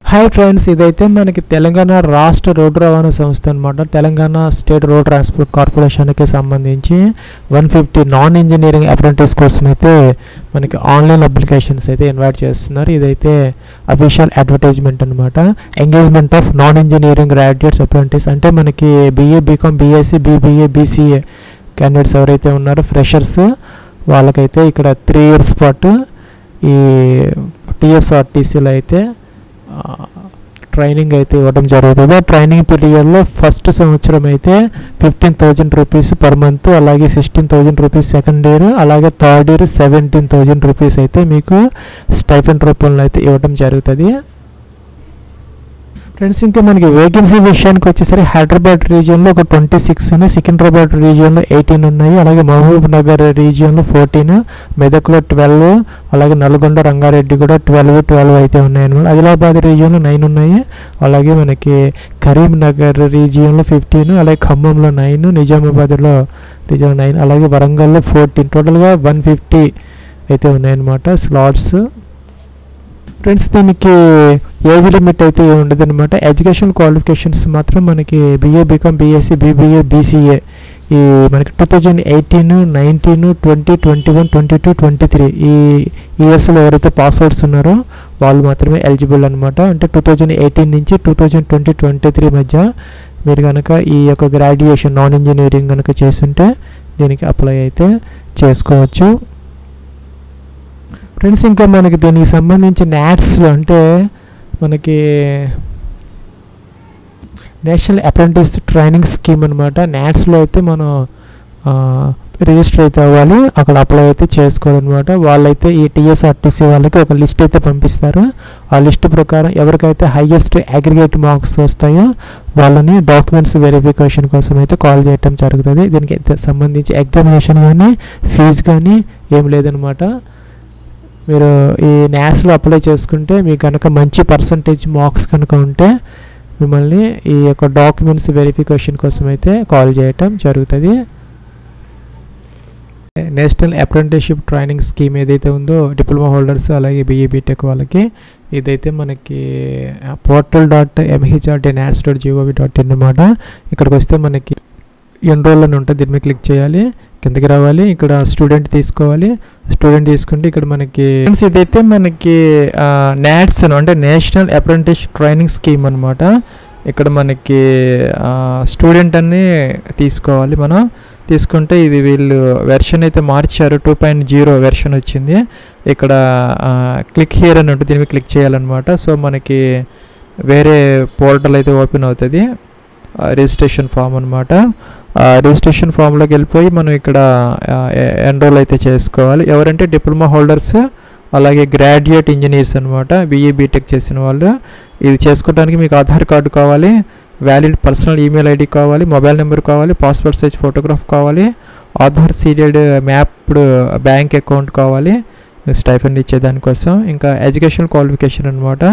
Hi friends, ఇదైతే మనకి తెలంగాణ రాష్ట్ర రోడ్డు రవాణా సంస్థ అనమాట. తెలంగాణ స్టేట్ రోడ్ ట్రాన్స్పోర్ట్ కార్పొరేషన్కి సంబంధించి 150 నాన్ ఇంజనీరింగ్ అప్రెంటిస్ కోసం అయితే మనకి ఆన్లైన్ అప్లికేషన్స్ అయితే ఇన్వైట్ చేస్తున్నారు. ఇదైతే అఫీషియల్ అడ్వర్టైజ్మెంట్ అనమాట. Engagement of non engineering graduates apprentice అంటే మనకి BA, BCom, BSc, BBA, BCA candidates ఎవరైతే ఉన్నారో ఫ్రెషర్స్ వాళ్ళకైతే ఇక్కడ 3 years పాటు ఈ టీఎస్ఆర్టీసీలో అయితే ట్రైనింగ్ అయితే ఇవ్వడం జరుగుతుంది. ఆ ట్రైనింగ్ పీరియడ్లో ఫస్ట్ సంవత్సరం అయితే 15,000 రూపీస్ పర్ మంత్, అలాగే 16,000 రూపీస్ సెకండ్ ఇయర్, అలాగే థర్డ్ ఇయర్ 17,000 రూపీస్ అయితే మీకు స్టైపెండ్ రూపంలో అయితే ఇవ్వడం జరుగుతుంది. ఫ్రెండ్స్, ఇంకా మనకి వేకెన్సీ విషయానికి వచ్చేసరికి హైదరాబాద్ రీజియన్లో ఒక 26 ఉన్నాయి, సికింద్రాబాద్ రీజియన్లో 18 ఉన్నాయి, అలాగే మహబూబ్ నగర్ రీజియన్లో 14, మెదక్లో 12, అలాగే నల్గొండ, రంగారెడ్డి కూడా 12 అయితే ఉన్నాయి అన్నమాట. ఆదిలాబాద్ రీజియన్లో 9 ఉన్నాయి, అలాగే మనకి కరీంనగర్ రీజియన్లో 15, అలాగే ఖమ్మంలో 9, నిజామాబాద్లో రీజియన్ 9, అలాగే వరంగల్లో 14, టోటల్గా 150 అయితే ఉన్నాయన్నమాట స్లాట్స్. ఫ్రెండ్స్, దీనికి ఏజ్ లిమిట్ అయితే ఉండదు అనమాట. ఎడ్యుకేషన్ క్వాలిఫికేషన్స్ మాత్రం మనకి BA, BCom, BSc, BBA, BCA ఈ మనకి 2018, 19, 20, 21, 22, 23 ఈ ఇయర్స్లో ఎవరైతే పాస్అవుట్స్ ఉన్నారో వాళ్ళు మాత్రమే ఎలిజిబుల్ అనమాట. అంటే 2018 నుంచి 2020, 23 మధ్య మీరు కనుక ఈ యొక్క గ్రాడ్యుయేషన్ నాన్ ఇంజనీరింగ్ కనుక చేస్తుంటే దీనికి అప్లై అయితే చేసుకోవచ్చు. ఫ్రెండ్స్, ఇంకా మనకి దీనికి సంబంధించి నాట్స్లో అంటే మనకి నేషనల్ అప్రెంటిస్ ట్రైనింగ్ స్కీమ్ అనమాట. నాట్స్లో అయితే మనం రిజిస్టర్ అయితే అవ్వాలి, అక్కడ అప్లై అయితే చేసుకోవాలన్నమాట. వాళ్ళైతే ఈ టీఎస్ఆర్టీసీ వాళ్ళకి ఒక లిస్ట్ అయితే పంపిస్తారు. ఆ లిస్ట్ ప్రకారం ఎవరికైతే హైయెస్ట్ అగ్రిగేట్ మార్క్స్ వస్తాయో వాళ్ళని డాక్యుమెంట్స్ వెరిఫికేషన్ కోసం అయితే కాల్ చేయటం జరుగుతుంది. దీనికి సంబంధించి ఎగ్జామినేషన్ కానీ ఫీజు కానీ ఏం లేదనమాట. మీరు ఈ న్యాస్లో అప్లై చేసుకుంటే మీకు కనుక మంచి పర్సంటేజ్ మార్క్స్ కనుక ఉంటే మిమ్మల్ని ఈ యొక్క డాక్యుమెంట్స్ వెరిఫికేషన్ కోసం అయితే కాల్ చేయటం జరుగుతుంది. నేషనల్ అప్రెంటిస్షిప్ ట్రైనింగ్ స్కీమ్ ఏదైతే ఉందో డిప్లొమా హోల్డర్స్ అలాగే బీఈ బీటెక్ వాళ్ళకి ఇదైతే మనకి portal.mh.nats.gov.in అనమాట. ఇక్కడికి వస్తే మనకి ఎన్రోల్ అని ఉంటుంది, దీని మీద క్లిక్ చేయాలి, కిందకి రావాలి, ఇక్కడ స్టూడెంట్ తీసుకోవాలి. స్టూడెంట్ తీసుకుంటే ఇక్కడ మనకి ఇదైతే మనకి నాట్స్ అంటే నేషనల్ అప్రెంటిస్ ట్రైనింగ్ స్కీమ్ అనమాట. ఇక్కడ మనకి స్టూడెంట్ అన్ని తీసుకోవాలి. మనం తీసుకుంటే ఇది వీళ్ళు వెర్షన్ అయితే మార్చారు, 2.0 వెర్షన్ వచ్చింది. ఇక్కడ క్లిక్ హియర్ అని ఉంటుంది, దీని మీద క్లిక్ చేయాలన్నమాట. సో మనకి వేరే పోర్టల్ అయితే ఓపెన్ అవుతుంది, రిజిస్ట్రేషన్ ఫామ్ అనమాట. రిజిస్ట్రేషన్ ఫామ్లోకి వెళ్ళిపోయి మనం ఇక్కడ ఎన్రోల్ అయితే చేసుకోవాలి. ఎవరంటే డిప్లొమా హోల్డర్స్ అలాగే గ్రాడ్యుయేట్ ఇంజనీర్స్ అనమాట, బీఈ బీటెక్ చేసిన వాళ్ళు. ఇది చేసుకోవడానికి మీకు ఆధార్ కార్డు కావాలి, వ్యాలిడ్ పర్సనల్ ఈమెయిల్ ఐడి కావాలి, మొబైల్ నెంబర్ కావాలి, పాస్పోర్ట్ సైజ్ ఫోటోగ్రాఫ్ కావాలి, Aadhaar seeded mapped bank account కావాలి స్టైఫండ్ ఇచ్చేదానికోసం. ఇంకా ఎడ్యుకేషన్ క్వాలిఫికేషన్ అనమాట,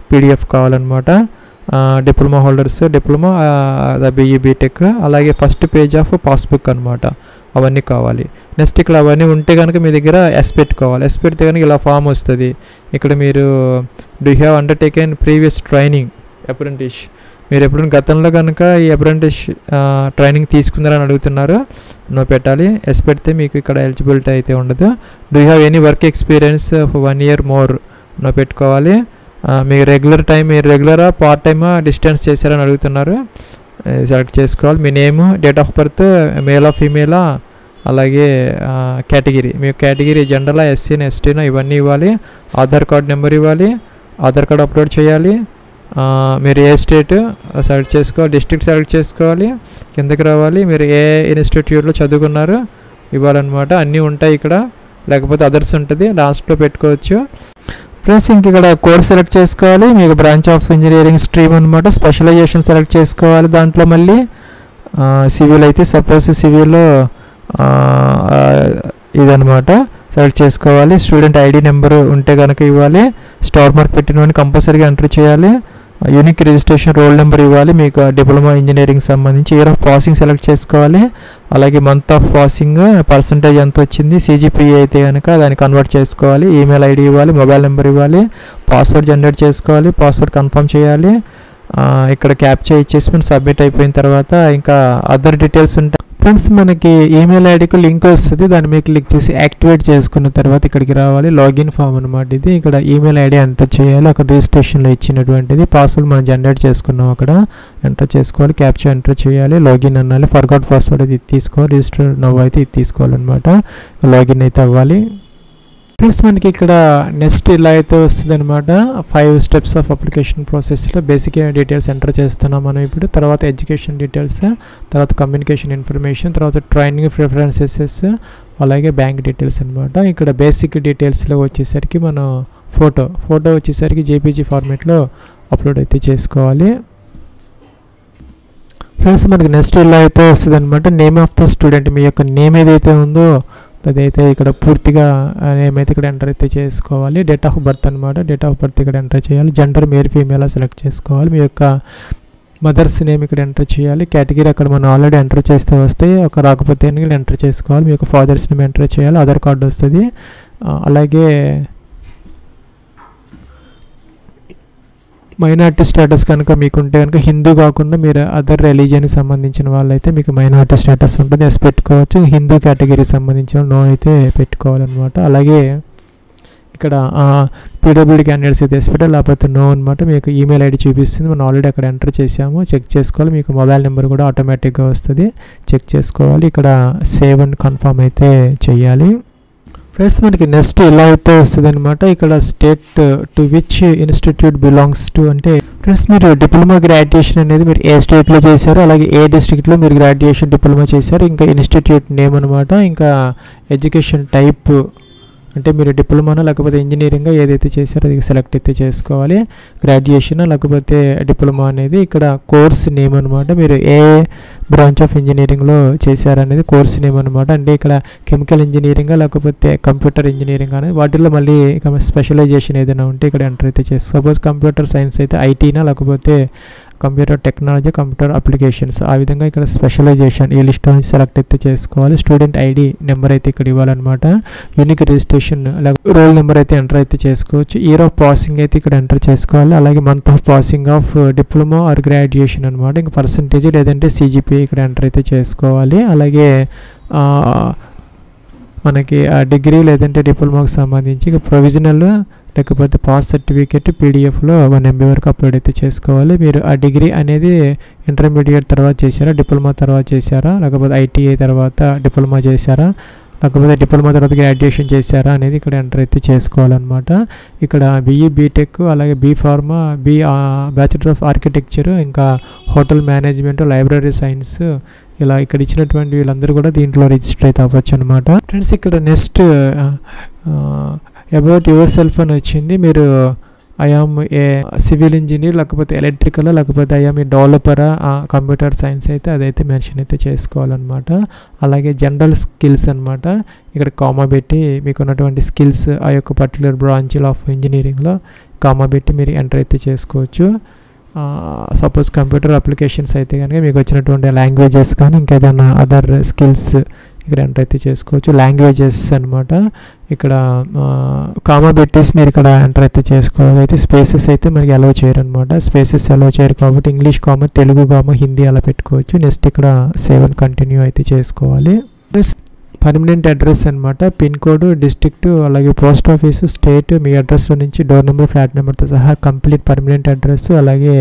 పీడిఎఫ్ కావాలన్నమాట. Diploma holders diploma, BE BTech, అలాగే ఫస్ట్ పేజ్ ఆఫ్ పాస్బుక్ అనమాట, అవన్నీ కావాలి. నెక్స్ట్ ఇక్కడ అవన్నీ ఉంటే కనుక మీ దగ్గర ఎస్ పెట్టుకోవాలి. ఎస్ పెడితే కనుక ఇలా ఫామ్ వస్తుంది. ఇక్కడ మీరు do have undertaken previous training apprentice, మీరు ఎప్పుడు గతంలో కనుక ఈ అప్రెంటిస్ ట్రైనింగ్ తీసుకున్నారని అడుగుతున్నారు, నో పెట్టాలి. ఎస్ పెడితే మీకు ఇక్కడ ఎలిజిబిలిటీ అయితే ఉండదు. Do have any work experience of 1 year more, no పెట్టుకోవాలి. మీకు మీరు రెగ్యులరా పార్ట్ టైమా డిస్టెన్స్ చేశారని అడుగుతున్నారు, సెలెక్ట్ చేసుకోవాలి. మీ నేము, డేట్ ఆఫ్ బర్త్, మేలా ఫీమేలా, అలాగే కేటగిరీ, మీ కేటగిరీ జనరలా, ఎస్సీనా, ఎస్టీనా ఇవన్నీ ఇవ్వాలి. ఆధార్ కార్డ్ నెంబర్ ఇవ్వాలి, ఆధార్ కార్డ్ అప్లోడ్ చేయాలి. మీరు ఏ స్టేట్ సెలెక్ట్ చేసుకోవాలి, డిస్ట్రిక్ట్ సెలెక్ట్ చేసుకోవాలి, కిందకి రావాలి. మీరు ఏ ఇన్స్టిట్యూట్లో చదువుకున్నారు ఇవ్వాలన్నమాట. అన్నీ ఉంటాయి ఇక్కడ, లేకపోతే అదర్స్ ఉంటుంది, లాస్ట్లో పెట్టుకోవచ్చు. ఫ్రెండ్స్, ఇంక ఇక్కడ కోర్స్ సెలెక్ట్ చేసుకోవాలి, మీకు బ్రాంచ్ ఆఫ్ ఇంజనీరింగ్ స్ట్రీమ్ అనమాట. స్పెషలైజేషన్ సెలెక్ట్ చేసుకోవాలి. దాంట్లో మళ్ళీ సివిల్ అయితే సపోజ్ సివిల్లో ఇదనమాట సెలెక్ట్ చేసుకోవాలి. స్టూడెంట్ ఐడి నెంబరు ఉంటే కనుక ఇవ్వాలి. స్టార్ మార్క్ పెట్టినవన్నీ కంపల్సరీగా ఎంటర్ చేయాలి. యూనిక్ రిజిస్ట్రేషన్ రోల్ నెంబర్ ఇవ్వాలి, మీకు డిప్లొమా ఇంజనీరింగ్ సంబంధించి ఇయర్ ఆఫ్ పాసింగ్ సెలెక్ట్ చేసుకోవాలి, అలాగే మంత్ ఆఫ్ పాసింగ్, పర్సంటేజ్ ఎంత వచ్చింది, సిజిపిఏ అయితే కనుక దాన్ని కన్వర్ట్ చేసుకోవాలి, ఈమెయిల్ ఐడి ఇవ్వాలి, మొబైల్ నెంబర్ ఇవ్వాలి, పాస్వర్డ్ జనరేట్ చేసుకోవాలి, పాస్వర్డ్ కన్ఫర్మ్ చేయాలి, ఇక్కడ క్యాప్చా ఇచ్చేసి మనం సబ్మిట్ అయిపోయిన తర్వాత ఇంకా అదర్ డీటెయిల్స్ ఉంటాయి ఫ్రెండ్స్. మనకి ఈమెయిల్ ఐడికి లింక్ వస్తుంది, దాన్ని మీద క్లిక్ చేసి యాక్టివేట్ చేసుకున్న తర్వాత ఇక్కడికి రావాలి, లాగిన్ ఫామ్ అనమాట ఇది. ఇక్కడ ఈమెయిల్ ఐడి ఎంటర్ చేయాలి, అక్కడ రిజిస్ట్రేషన్లో ఇచ్చినటువంటిది, పాస్వర్డ్ మనం జనరేట్ చేసుకున్నాం అక్కడ ఎంటర్ చేసుకోవాలి, క్యాప్చా ఎంటర్ చేయాలి, లాగిన్ అనాలి, ఫర్గాట్ పాస్వర్డ్ అయితే ఇది తీసుకోవాలి, రిజిస్టర్ నవ్వు అయితే ఇది తీసుకోవాలన్నమాట, లాగిన్ అయితే అవ్వాలి ఫ్రెండ్స్. మనకి ఇక్కడ నెక్స్ట్ ఇలా అయితే వస్తుంది అనమాట, 5 స్టెప్స్ ఆఫ్ అప్లికేషన్ ప్రాసెస్లో బేసిక్ డీటెయిల్స్ ఎంటర్ చేస్తున్నాం మనం ఇప్పుడు, తర్వాత ఎడ్యుకేషన్ డీటెయిల్స్, తర్వాత కమ్యూనికేషన్ ఇన్ఫర్మేషన్, తర్వాత ట్రైనింగ్ ప్రిఫరెన్సెస్, అలాగే బ్యాంక్ డీటెయిల్స్ అనమాట. ఇక్కడ బేసిక్ డీటెయిల్స్లో వచ్చేసరికి మనం ఫోటో వచ్చేసరికి జేపీజీ ఫార్మేట్లో అప్లోడ్ అయితే చేసుకోవాలి ఫ్రెండ్స్. మనకి నెక్స్ట్ ఇలా అయితే వస్తుంది అనమాట, నేమ్ ఆఫ్ ద స్టూడెంట్, మీ యొక్క నేమ్ ఏదైతే ఉందో అదైతే ఇక్కడ పూర్తిగా నేమ్ అయితే ఇక్కడ ఎంటర్ అయితే చేసుకోవాలి, డేట్ ఆఫ్ బర్త్ అనమాట, డేట్ ఆఫ్ బర్త్ ఇక్కడ ఎంటర్ చేయాలి, జెండర్ మేల్ ఫీమేల్ సెలెక్ట్ చేసుకోవాలి, మీ యొక్క మదర్స్ నేమ్ ఇక్కడ ఎంటర్ చేయాలి, కేటగిరీ అక్కడ మనం ఆల్రెడీ ఎంటర్ చేస్తే వస్తాయి, ఒక రాకపోతే ఎంటర్ చేసుకోవాలి, మీ యొక్క ఫాదర్స్ నేమ్ ఎంటర్ చేయాలి, ఆధార్ కార్డు వస్తుంది, అలాగే మైనారిటీ స్టేటస్ కనుక మీకుంటే కనుక హిందూ కాకుండా మీరు అదర్ రిలీజియన్కి సంబంధించిన వాళ్ళైతే మీకు మైనారిటీ స్టేటస్ ఉంటుంది, ఎస్ పెట్టుకోవచ్చు, హిందూ కేటగిరీకి సంబంధించిన నో అయితే పెట్టుకోవాలన్నమాట. అలాగే ఇక్కడ పీడబ్ల్యూడీ క్యాండిడేట్స్ అయితే ఎస్ పెట్టాలి, లేకపోతే నో అనమాట. మీకు ఈమెయిల్ ఐడి చూపిస్తుంది, మనం ఆల్రెడీ అక్కడ ఎంటర్ చేసాము, చెక్ చేసుకోవాలి, మీకు మొబైల్ నెంబర్ కూడా ఆటోమేటిక్గా వస్తుంది, చెక్ చేసుకోవాలి, ఇక్కడ సేవ్ అండ్ కన్ఫర్మ్ అయితే చేయాలి ఫ్రెండ్స్. మనకి నెక్స్ట్ ఇలా అయితే వస్తుంది అనమాట, ఇక్కడ state to which institute belongs to అంటే ఫ్రెండ్స్ మీరు డిప్లొమా గ్రాడ్యుయేషన్ అనేది మీరు ఏ స్టేట్లో చేశారు, అలాగే ఏ డిస్ట్రిక్ట్లో మీరు గ్రాడ్యుయేషన్ డిప్లొమా చేశారు, ఇంకా ఇన్స్టిట్యూట్ నేమ్ అనమాట, ఇంకా ఎడ్యుకేషన్ టైప్ అంటే మీరు డిప్లొమానా లేకపోతే ఇంజనీరింగ్ ఏదైతే చేశారో అది సెలెక్ట్ అయితే చేసుకోవాలి, గ్రాడ్యుయేషన్ లేకపోతే డిప్లొమా అనేది, ఇక్కడ కోర్స్ నేమ్ అనమాట, మీరు ఏ బ్రాంచ్ ఆఫ్ ఇంజనీరింగ్లో చేశారనేది కోర్స్ నేమ్ అనమాట, అంటే ఇక్కడ కెమికల్ ఇంజనీరింగ్ లేకపోతే కంప్యూటర్ ఇంజనీరింగ్ అనేది వాటిల్లో మళ్ళీ స్పెషలైజేషన్ ఏదైనా ఉంటే ఇక్కడ ఎంటర్ అయితే చేస్తారు. సపోజ్ కంప్యూటర్ సైన్స్ అయితే ఐటీనా లేకపోతే కంప్యూటర్ టెక్నాలజీ, కంప్యూటర్ అప్లికేషన్స్, ఆ విధంగా ఇక్కడ స్పెషలైజేషన్ ఈ లిస్ట్ నుంచి సెలెక్ట్ అయితే చేసుకోవాలి, స్టూడెంట్ ఐడి నెంబర్ అయితే ఇక్కడ ఇవ్వాలన్నమాట, యూనిక్ రిజిస్ట్రేషన్ రోల్ నెంబర్ అయితే ఎంటర్ అయితే చేసుకోవచ్చు, ఇయర్ ఆఫ్ పాసింగ్ అయితే ఇక్కడ ఎంటర్ చేసుకోవాలి, అలాగే month of passing of diploma or graduation అనమాట, ఇంకా పర్సంటేజ్ లేదంటే సిజిపిఏ ఇక్కడ ఎంటర్ అయితే చేసుకోవాలి, అలాగే మనకి డిగ్రీ లేదంటే డిప్లొమాకి సంబంధించి ఇక ప్రొవిజనల్ లేకపోతే పాస్ సర్టిఫికేట్ పీడిఎఫ్లో 1 MB వరకు అప్లోడ్ అయితే చేసుకోవాలి. మీరు ఆ డిగ్రీ అనేది ఇంటర్మీడియట్ తర్వాత చేశారా, డిప్లొమా తర్వాత చేశారా, లేకపోతే ఐటీఐ తర్వాత డిప్లొమా చేశారా, లేకపోతే డిప్లొమా తర్వాత గ్రాడ్యుయేషన్ చేశారా అనేది ఇక్కడ ఎంటర్ అయితే చేసుకోవాలన్నమాట. ఇక్కడ బీఈ బీటెక్ అలాగే B pharma bachelor of architecture ఇంకా హోటల్ మేనేజ్మెంట్ లైబ్రరీ సైన్స్ ఇలా ఇక్కడ ఇచ్చినటువంటి వీళ్ళందరూ కూడా దీంట్లో రిజిస్టర్ అయితే అవ్వచ్చు అనమాట. ఫ్రెండ్స్ ఇక్కడ నెక్స్ట్ అబౌట్ యువర్ సెల్ఫ్ అని వచ్చింది, మీరు ఐఆమ్ ఏ సివిల్ ఇంజనీర్ లేకపోతే ఎలక్ట్రికల్ లేకపోతే ఐఆమ్ ఏ డెవలపరా కంప్యూటర్ సైన్స్ అయితే అదైతే మెన్షన్ అయితే చేసుకోవాలన్నమాట. అలాగే జనరల్ స్కిల్స్ అనమాట, ఇక్కడ కామా పెట్టి మీకు ఉన్నటువంటి స్కిల్స్ ఆ యొక్క పర్టికులర్ బ్రాంచ్లో ఆఫ్ ఇంజనీరింగ్లో కామా పెట్టి మీరు ఎంటర్ అయితే చేసుకోవచ్చు. సపోజ్ కంప్యూటర్ అప్లికేషన్స్ అయితే కనుక మీకు వచ్చినటువంటి లాంగ్వేజెస్ కానీ ఇంకేదైనా అదర్ స్కిల్స్ ఇక్కడ ఎంటర్ అయితే చేసుకోవచ్చు. లాంగ్వేజెస్ అనమాట, ఇక్కడ కామా పెట్టేసి మీరు ఇక్కడ ఎంటర్ అయితే చేసుకోవాలి. అయితే స్పేసెస్ అయితే మనకి అలౌ చేయరు అనమాట, స్పేసెస్ అలౌ చేయరు కాబట్టి English comma Telugu comma Hindi అలా పెట్టుకోవచ్చు. నెక్స్ట్ ఇక్కడ సేవ్ అండ్ కంటిన్యూ అయితే చేసుకోవాలి. పర్మనెంట్ అడ్రస్ అనమాట, పిన్ కోడ్, డిస్ట్రిక్ట్ అలాగే పోస్ట్ ఆఫీసు, స్టేట్, మీ అడ్రస్లో నుంచి డోర్ నెంబర్ ఫ్లాట్ నెంబర్తో సహా కంప్లీట్ పర్మనెంట్ అడ్రస్ అలాగే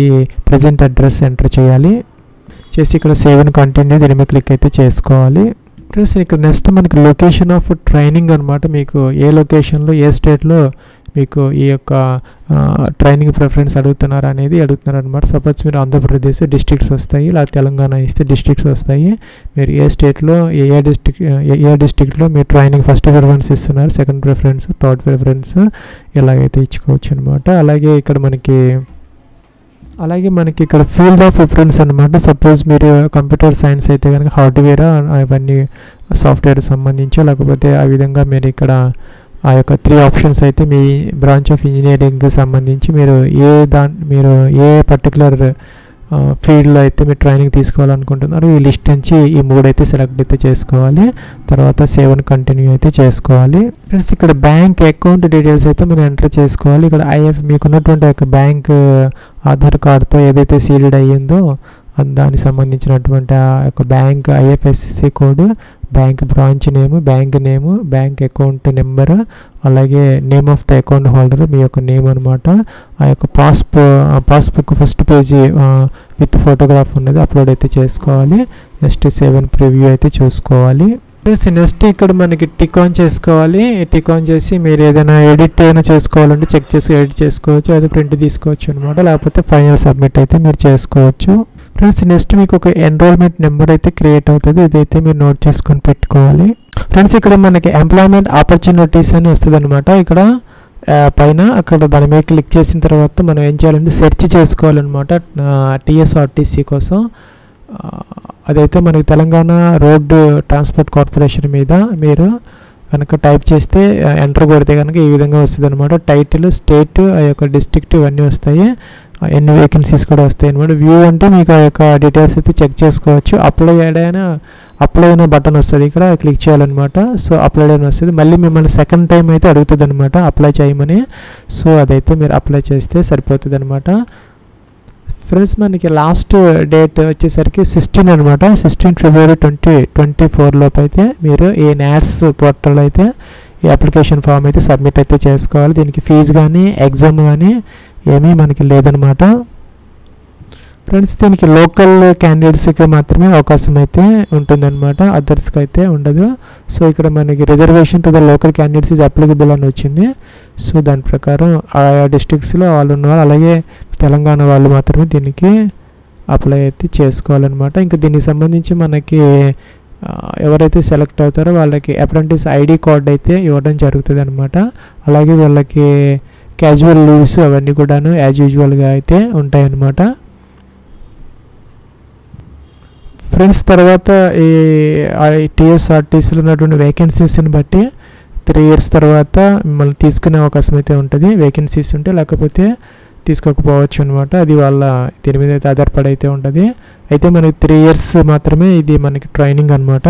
ఈ ప్రజెంట్ అడ్రస్ ఎంటర్ చేయాలి. చేసి ఇక్కడ సేవ్ అండ్ కంటిన్యూ దీని మీద క్లిక్ అయితే చేసుకోవాలి. ప్లస్ ఇక్కడ నెక్స్ట్ మనకి లొకేషన్ ఆఫ్ ట్రైనింగ్ అనమాట, మీకు ఏ లొకేషన్లో ఏ స్టేట్లో మీకు ఈ యొక్క ట్రైనింగ్ ప్రిఫరెన్స్ అడుగుతున్నారు అనమాట. సపోజ్ మీరు ఆంధ్రప్రదేశ్ డిస్ట్రిక్ట్స్ వస్తాయి, లేదా తెలంగాణ ఇస్తే డిస్ట్రిక్ట్స్ వస్తాయి. మీరు ఏ స్టేట్లో ఏ డిస్ట్రిక్ట్లో మీరు ట్రైనింగ్ ఫస్ట్ ప్రిఫరెన్స్ ఇస్తున్నారు, సెకండ్ ప్రిఫరెన్స్, థర్డ్ ప్రిఫరెన్స్ ఇలాగైతే ఇచ్చుకోవచ్చు అనమాట. అలాగే మనకి ఇక్కడ ఫీల్డ్ ఆఫ్ ప్రిఫరెన్స్ అనమాట. సపోజ్ మీరు కంప్యూటర్ సైన్స్ అయితే కనుక హార్డ్వేర్ అవన్నీ సాఫ్ట్వేర్ సంబంధించో లేకపోతే ఆ విధంగా మీరు ఇక్కడ ఆ యొక్క 3 ఆప్షన్స్ అయితే మీ బ్రాంచ్ ఆఫ్ ఇంజనీరింగ్కి సంబంధించి మీరు ఏ పర్టికులర్ ఫీల్డ్లో అయితే మీరు ట్రైనింగ్ తీసుకోవాలనుకుంటున్నారు ఈ లిస్ట్ నుంచి ఈ 3 అయితే సెలెక్ట్ అయితే చేసుకోవాలి. తర్వాత సేవ్ అండ్ కంటిన్యూ అయితే చేసుకోవాలి. ఫ్రెండ్స్ ఇక్కడ బ్యాంక్ అకౌంట్ డీటెయిల్స్ అయితే మనం ఎంటర్ చేసుకోవాలి. ఇక్కడ మీకున్నటువంటి యొక్క బ్యాంక్ ఆధార్ కార్డ్తో ఏదైతే సీల్డ్ అయ్యిందో దానికి సంబంధించినటువంటి ఆ యొక్క bank IFSC code, bank branch name, bank account number, అలాగే name of the account holder మీ యొక్క నేమ్ అనమాట. ఆ యొక్క passbook first page with photograph ఉన్నది అప్లోడ్ అయితే చేసుకోవాలి. నెక్స్ట్ సేవ్ అండ్ ప్రివ్యూ అయితే చూసుకోవాలి. నెక్స్ట్ ఇక్కడ మనకి టిక్ ఆన్ చేసుకోవాలి. టిక్ ఆన్ చేసి మీరు ఏదైనా ఎడిట్ అయినా చేసుకోవాలంటే చెక్ చేసి ఎడిట్ చేసుకోవచ్చు, అది ప్రింట్ తీసుకోవచ్చు అనమాట. లేకపోతే ఫైనల్ సబ్మిట్ అయితే మీరు చేసుకోవచ్చు. ఫ్రెండ్స్ నెక్స్ట్ మీకు ఒక ఎన్రోల్మెంట్ నెంబర్ అయితే క్రియేట్ అవుతుంది, ఇదైతే మీరు నోట్ చేసుకొని పెట్టుకోవాలి. ఫ్రెండ్స్ ఇక్కడ మనకి ఎంప్లాయ్మెంట్ ఆపర్చునిటీస్ అని వస్తుంది అనమాట. ఇక్కడ పైన అక్కడ దాని మీద క్లిక్ చేసిన తర్వాత మనం ఏం చేయాలంటే సెర్చ్ చేసుకోవాలన్నమాట టీఎస్ఆర్టీసీ కోసం. అదైతే మనకి తెలంగాణ రోడ్డు ట్రాన్స్పోర్ట్ కార్పొరేషన్ మీద మీరు కనుక టైప్ చేస్తే ఎంటర్ కొడితే కనుక ఈ విధంగా వస్తుంది అనమాట. టైటిల్, స్టేట్, ఆ యొక్క డిస్ట్రిక్ట్ ఇవన్నీ వస్తాయి, ఎన్ని వేకెన్సీస్ కూడా వస్తాయి అనమాట. వ్యూ అంటే మీకు ఆ యొక్క డీటెయిల్స్ అయితే చెక్ చేసుకోవచ్చు. అప్లై అయిన బటన్ వస్తుంది, ఇక్కడ క్లిక్ చేయాలన్నమాట. సో అప్లై అని వస్తుంది. మళ్ళీ మిమ్మల్ని సెకండ్ టైం అయితే అడుగుతుంది అనమాట అప్లై చేయమని. సో అదైతే మీరు అప్లై చేస్తే సరిపోతుంది అనమాట. ఫ్రెండ్స్ మనకి లాస్ట్ డేట్ వచ్చేసరికి 16 అనమాట. 16 ఫిబ్రవరి 2024 లోపు అయితే మీరు ఈ నాట్స్ పోర్టల్ అయితే ఈ అప్లికేషన్ ఫామ్ అయితే సబ్మిట్ అయితే చేసుకోవాలి. దీనికి ఫీజు కానీ ఎగ్జామ్ కానీ ఏమీ మనకి లేదనమాట. ఫ్రెండ్స్ దీనికి లోకల్ క్యాండిడేట్స్కి మాత్రమే అవకాశం అయితే ఉంటుందన్నమాట, అదర్స్కి అయితే ఉండదు. సో ఇక్కడ మనకి reservation to the local candidates is applicable అని వచ్చింది. సో దాని ప్రకారం ఆయా డిస్ట్రిక్ట్స్లో వాళ్ళు ఉన్నవాళ్ళు అలాగే తెలంగాణ వాళ్ళు మాత్రమే దీనికి అప్లై అయితే చేసుకోవాలన్నమాట. ఇంకా దీనికి సంబంధించి మనకి ఎవరైతే సెలెక్ట్ అవుతారో వాళ్ళకి అప్రెంటిస్ ఐడి కార్డ్ అయితే ఇవ్వడం జరుగుతుంది అనమాట. అలాగే వాళ్ళకి క్యాజువల్ లీవ్స్ అవన్నీ కూడాను యాజ్ యూజువల్గా అయితే ఉంటాయన్నమాట. ఫ్రెండ్స్ తర్వాత ఈ టీఎస్ఆర్టీసీలో ఉన్నటువంటి వేకెన్సీస్ని బట్టి 3 years తర్వాత మిమ్మల్ని తీసుకునే అవకాశం అయితే ఉంటుంది. వేకెన్సీస్ ఉంటే లేకపోతే తీసుకోకపోవచ్చు అనమాట. అది వాళ్ళ దీని మీద అయితే ఆధారపడి అయితే ఉంటుంది. అయితే మనకి 3 years మాత్రమే ఇది మనకి ట్రైనింగ్ అనమాట.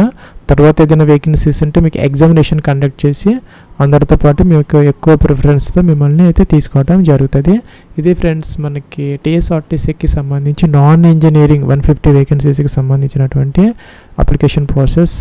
తర్వాత ఏదైనా వేకెన్సీస్ ఉంటే మీకు ఎగ్జామినేషన్ కండక్ట్ చేసి అందరితో పాటు మీకు ఎక్కువ ప్రిఫరెన్స్తో మిమ్మల్ని అయితే తీసుకోవడం జరుగుతుంది. ఇది ఫ్రెండ్స్ మనకి టీఎస్ఆర్టీసీకి సంబంధించి నాన్ ఇంజనీరింగ్ 150 వేకెన్సీస్కి సంబంధించినటువంటి అప్లికేషన్ ప్రాసెస్.